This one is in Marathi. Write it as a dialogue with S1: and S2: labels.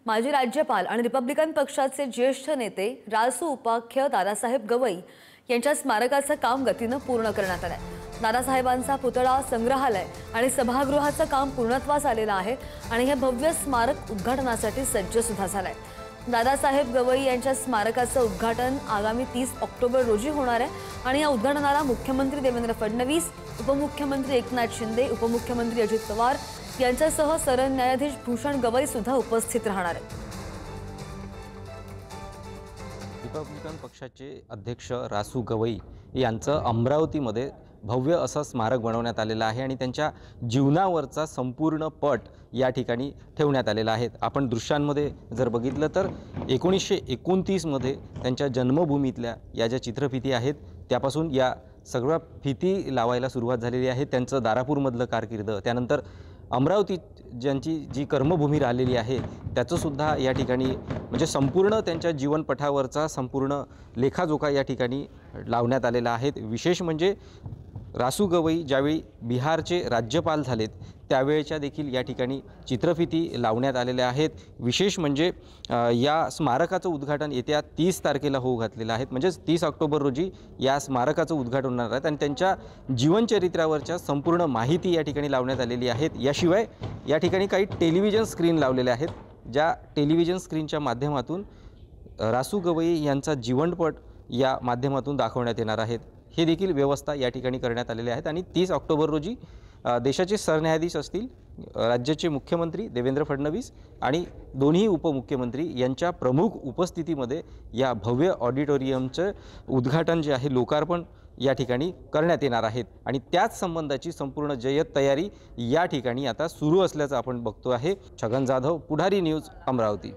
S1: माजी राज्यपाल आणि रिपब्लिकन पक्षाचे ज्येष्ठ नेते रासू उपाख्य दादासाहेब गवई यांच्या स्मारकाचं काम गतीनं पूर्ण करण्यात आलंय। दादासाहेबांचा पुतळा, संग्रहालय आणि सभागृहाचं काम पूर्णत्वास आलेलं आहे आणि हे भव्य स्मारक उद्घाटनासाठी सज्ज सुद्धा झालंय। दादासाहेब गवई यांच्या स्मारकाचं उद्घाटन आगामी 30 ऑक्टोबर रोजी होणार आहे आणि या उद्घाटनाला मुख्यमंत्री देवेंद्र फडणवीस, उपमुख्यमंत्री एकनाथ शिंदे, उपमुख्यमंत्री अजित पवार यांच्यासह सरन्यायाधीश भूषण गवई सुद्धा उपस्थित राहणार आहेत।
S2: रिपब्लिकन पक्षाचे अध्यक्ष रासू गवई यांचं अमरावतीमध्ये भव्य असं स्मारक बनवण्यात आलेलं आहे आणि त्यांच्या जीवनावरचा संपूर्ण पट या ठिकाणी ठेवण्यात आलेला आहे। आपण दृश्यांमध्ये जर बघितलं तर 1929 मध्ये त्यांच्या जन्मभूमीतल्या या ज्या चित्रफिती आहेत त्यापासून या सगळ्या फिती लावायला सुरुवात झालेली आहे। त्यांचं दारापूरमधलं कारकीर्द, त्यानंतर अमरावती ज्यांची जी कर्मभूमी राहिलेली आहे त्याचं सुद्धा या ठिकाणी म्हणजे संपूर्ण त्यांच्या जीवनपटावरचा संपूर्ण लेखाजोखा या ठिकाणी लावण्यात आलेला आहे। विशेष म्हणजे रासू गवई ज्यावेळी बिहारचे राज्यपाल झालेत त्यावेळेच्या देखील या ठिकाणी चित्रफिती लावण्यात आलेल्या आहेत। विशेष म्हणजे या स्मारकाचं उद्घाटन येत्या 30 तारखेला होऊ घातलेलं आहे, म्हणजेच 30 ऑक्टोबर रोजी या स्मारकाचं उद्घाटन होणार आहे आणि त्यांच्या जीवनचरित्रावरच्या संपूर्ण माहिती या ठिकाणी लावण्यात आलेली आहे। याशिवाय या ठिकाणी काही टेलिव्हिजन स्क्रीन लावलेले आहेत, ज्या टेलिव्हिजन स्क्रीनच्या माध्यमातून रासू गवई यांचा जीवनपट या माध्यमातून दाखवण्यात येणार आहेत। हे देखील व्यवस्था या ठिकाणी करण्यात आलेली आहेत आणि 30 ऑक्टोबर रोजी देशाचे सरन्यायाधीश असतील, राज्याचे मुख्यमंत्री देवेंद्र फडणवीस आणि दोन्ही उपमुख्यमंत्री यांच्या प्रमुख उपस्थितीमध्ये या भव्य ऑडिटोरियमचं उद्घाटन जे आहे, लोकार्पण या ठिकाणी करण्यात येणार आहेत आणि त्याच संबंधाची संपूर्ण जय्यत तयारी या ठिकाणी आता सुरू असल्याचं आपण बघतो आहे। छगन जाधव, पुढारी न्यूज, अमरावती।